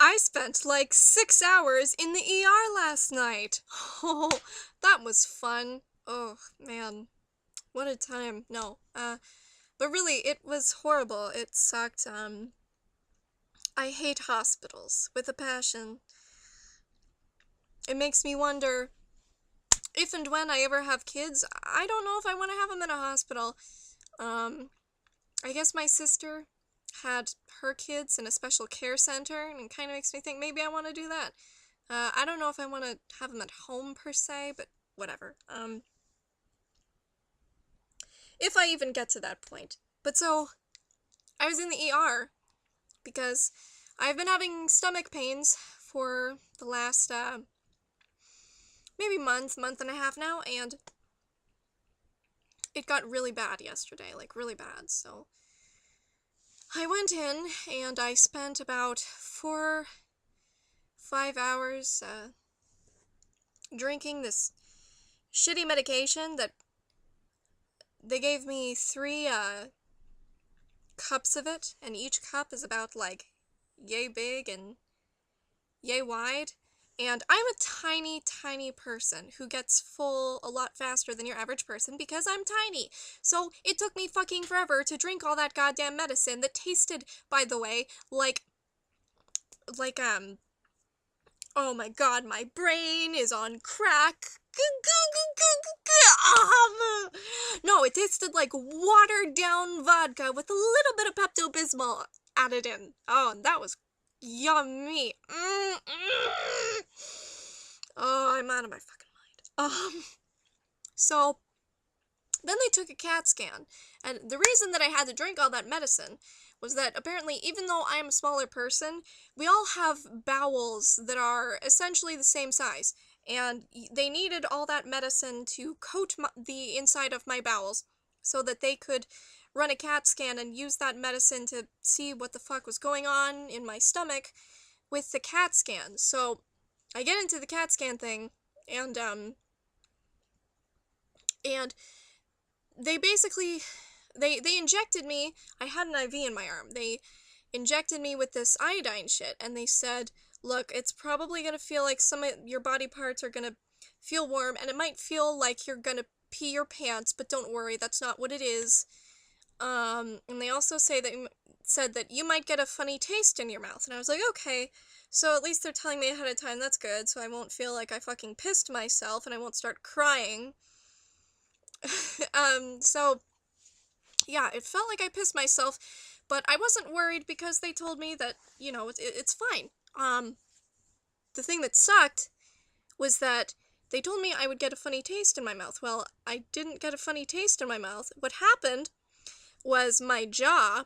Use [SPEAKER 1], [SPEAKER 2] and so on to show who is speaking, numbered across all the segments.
[SPEAKER 1] I spent like 6 hours in the ER last night. Oh, that was fun. Oh, man. What a time. No. But really, it was horrible. It sucked. I hate hospitals with a passion. It makes me wonder if and when I ever have kids, I don't know if I want to have them in a hospital. Um, I guess my sister had her kids in a special care center, and it kind of makes me think maybe I want to do that. I don't know if I want to have them at home per se, but whatever. If I even get to that point. But so, I was in the ER because I've been having stomach pains for the last, maybe month and a half now, and it got really bad yesterday, like really bad, so I went in and I spent about 5 hours, drinking this shitty medication that they gave me 3, cups of it, and each cup is about, like, yay big and yay wide. And I'm a tiny, tiny person who gets full a lot faster than your average person because I'm tiny. So it took me fucking forever to drink all that goddamn medicine that tasted, by the way, like, oh my god, my brain is on crack. No, it tasted like watered down vodka with a little bit of Pepto-Bismol added in. Oh, and that was yummy. Oh, I'm out of my fucking mind. So then they took a CAT scan, and the reason that I had to drink all that medicine was that apparently, even though I am a smaller person, we all have bowels that are essentially the same size, and they needed all that medicine to coat the inside of my bowels so that they could run a CAT scan and use that medicine to see what the fuck was going on in my stomach with the CAT scan. So I get into the CAT scan thing, and they basically, they injected me. I had an IV in my arm. They injected me with this iodine shit, and they said, look, it's probably gonna feel like some of your body parts are gonna feel warm, and it might feel like you're gonna pee your pants, but don't worry, that's not what it is. And they also said that you might get a funny taste in your mouth, and I was like, okay, so at least they're telling me ahead of time, that's good, so I won't feel like I fucking pissed myself, and I won't start crying. So, yeah, it felt like I pissed myself, but I wasn't worried because they told me that, you know, it's fine. The thing that sucked was that they told me I would get a funny taste in my mouth. Well, I didn't get a funny taste in my mouth. What happened was my jaw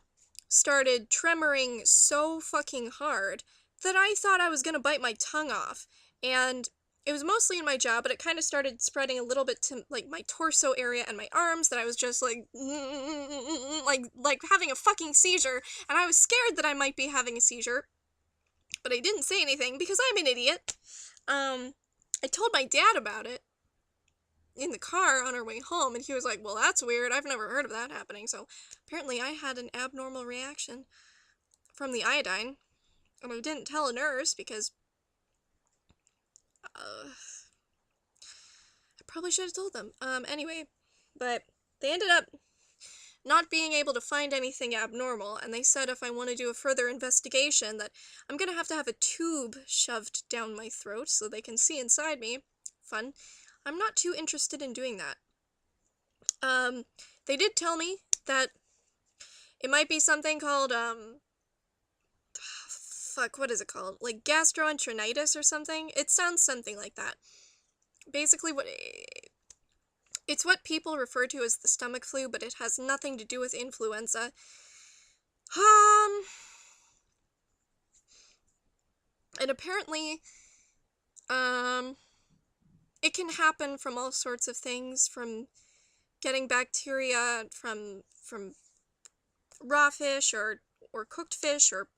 [SPEAKER 1] started tremoring so fucking hard that I thought I was gonna bite my tongue off. And it was mostly in my jaw, but it kind of started spreading a little bit to, like, my torso area and my arms, that I was just, like having a fucking seizure, and I was scared that I might be having a seizure, but I didn't say anything because I'm an idiot. I told my dad about it in the car on our way home, and he was like, well, that's weird, I've never heard of that happening. So apparently I had an abnormal reaction from the iodine, and I didn't tell a nurse because I probably should have told them. Anyway, but they ended up not being able to find anything abnormal, and they said if I want to do a further investigation that I'm gonna have to have a tube shoved down my throat so they can see inside me. Fun. I'm not too interested in doing that. They did tell me that it might be something called, what is it called? Like gastroenteritis or something? It sounds something like that. Basically, it's what people refer to as the stomach flu, but it has nothing to do with influenza. And apparently, it can happen from all sorts of things, from getting bacteria from raw fish or cooked fish or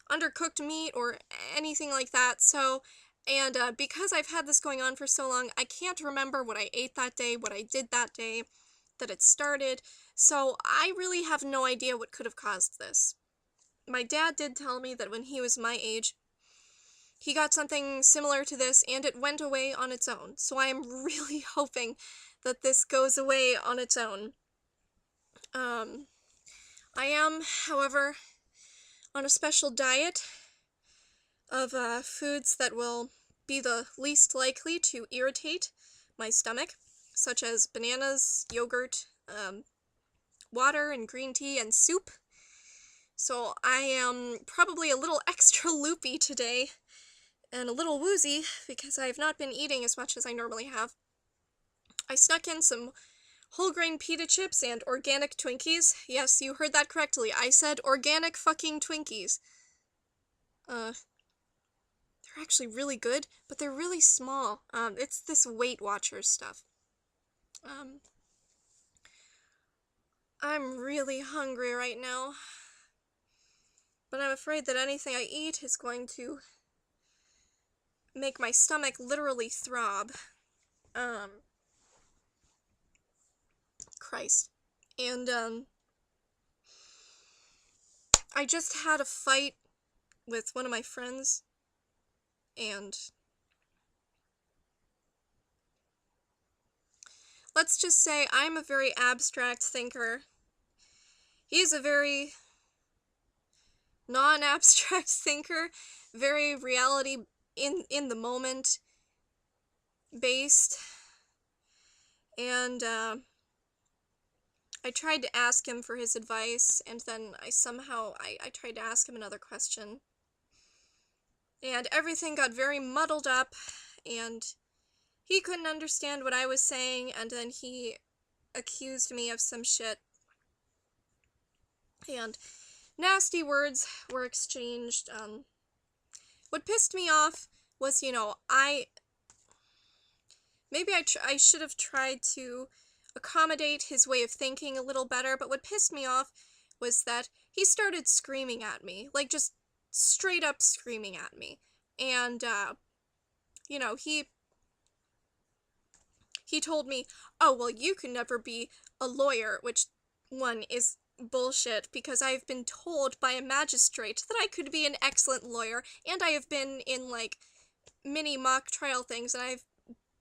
[SPEAKER 1] undercooked meat or anything like that. So, and because I've had this going on for so long, I can't remember what I ate that day, what I did that day that it started. So I really have no idea what could have caused this. My dad did tell me that when he was my age, he got something similar to this and it went away on its own. So I am really hoping that this goes away on its own. I am, however, on a special diet of foods that will be the least likely to irritate my stomach, such as bananas, yogurt, water and green tea, and soup. So I am probably a little extra loopy today, and a little woozy, because I have not been eating as much as I normally have. I snuck in some whole grain pita chips and organic Twinkies. Yes, you heard that correctly. I said organic fucking Twinkies. They're actually really good, but they're really small. It's this Weight Watchers stuff. I'm really hungry right now, but I'm afraid that anything I eat is going to make my stomach literally throb. Christ. And, I just had a fight with one of my friends, and let's just say I'm a very abstract thinker. He's a very non-abstract thinker, very reality in the moment based, and I tried to ask him for his advice, and then I tried to ask him another question, and everything got very muddled up, and he couldn't understand what I was saying, and then he accused me of some shit, and nasty words were exchanged. What pissed me off was, maybe I should have tried to accommodate his way of thinking a little better, but what pissed me off was that he started screaming at me, like just straight up screaming at me, and, he told me, oh, well, you can never be a lawyer, which, one, is bullshit, because I've been told by a magistrate that I could be an excellent lawyer, and I have been in, like, mini mock trial things, and I've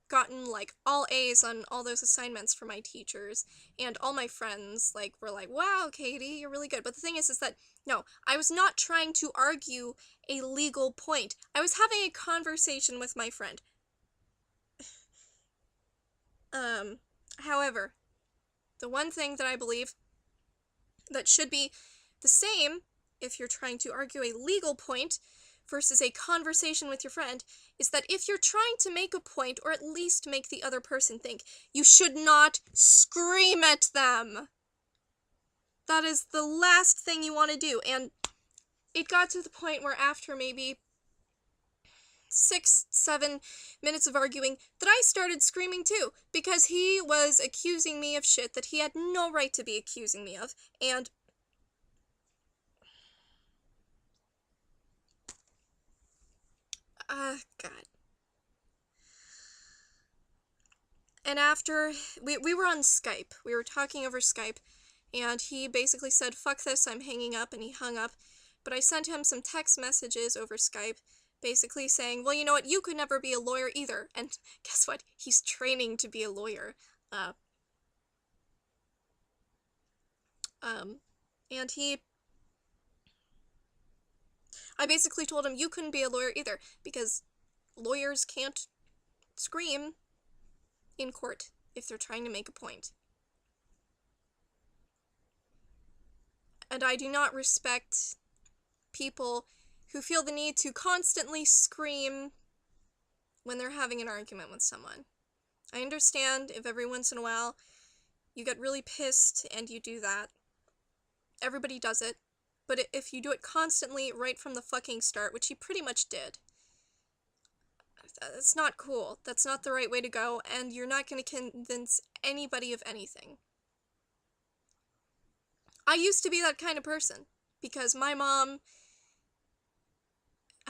[SPEAKER 1] gotten, like, all A's on all those assignments for my teachers, and all my friends, like, were like, wow, Katie, you're really good. But the thing is that, no, I was not trying to argue a legal point. I was having a conversation with my friend. However, the one thing that I believe that should be the same if you're trying to argue a legal point versus a conversation with your friend is that if you're trying to make a point or at least make the other person think, you should not scream at them. That is the last thing you want to do. And it got to the point where after maybe 6-7 minutes of arguing that I started screaming too, because he was accusing me of shit that he had no right to be accusing me of, and God. And after, we were on Skype, we were talking over Skype, and he basically said, fuck this, I'm hanging up, and he hung up, but I sent him some text messages over Skype, basically saying, well, you know what, you could never be a lawyer either, and guess what, he's training to be a lawyer, and I basically told him you couldn't be a lawyer either, because lawyers can't scream in court if they're trying to make a point. And I do not respect people who feel the need to constantly scream when they're having an argument with someone. I understand if every once in a while you get really pissed and you do that. Everybody does it. But if you do it constantly right from the fucking start, which he pretty much did, that's not cool. That's not the right way to go, and you're not going to convince anybody of anything. I used to be that kind of person, because my mom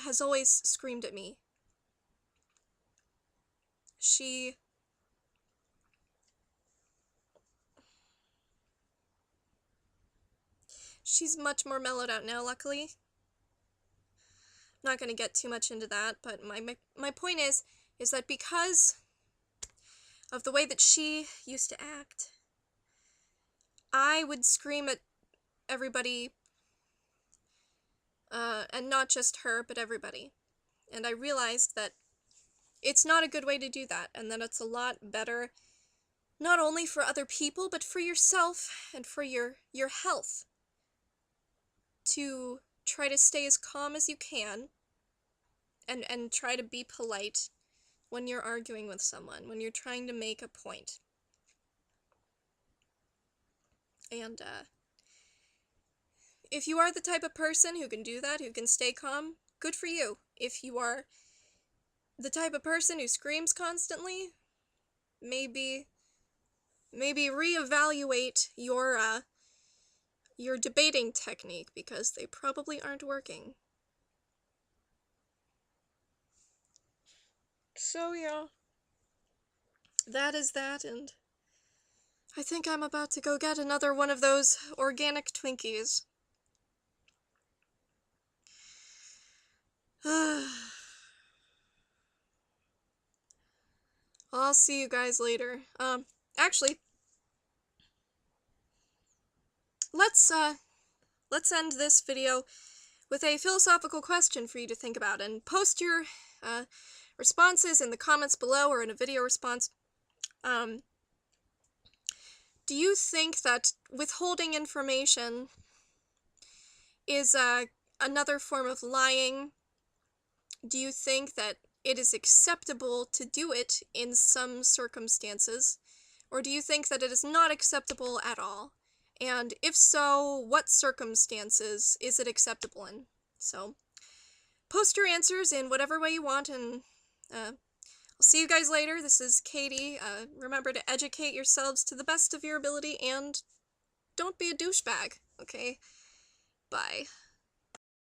[SPEAKER 1] has always screamed at me. She's much more mellowed out now, luckily. not gonna get too much into that, but my point is that because of the way that she used to act, I would scream at everybody, and not just her, but everybody. And I realized that it's not a good way to do that, and that it's a lot better, not only for other people, but for yourself and for your health, to try to stay as calm as you can, and try to be polite when you're arguing with someone, when you're trying to make a point. And, if you are the type of person who can do that, who can stay calm, good for you. If you are the type of person who screams constantly, maybe reevaluate your debating technique, because they probably aren't working. So yeah, that is that, and I think I'm about to go get another one of those organic Twinkies. I'll see you guys later. Actually, let's end this video with a philosophical question for you to think about, and post your responses in the comments below or in a video response. Do you think that withholding information is another form of lying? Do you think that it is acceptable to do it in some circumstances? Or do you think that it is not acceptable at all? And if so, what circumstances is it acceptable in? So, post your answers in whatever way you want, and I'll see you guys later. This is Katie. Remember to educate yourselves to the best of your ability, and don't be a douchebag, okay? Bye.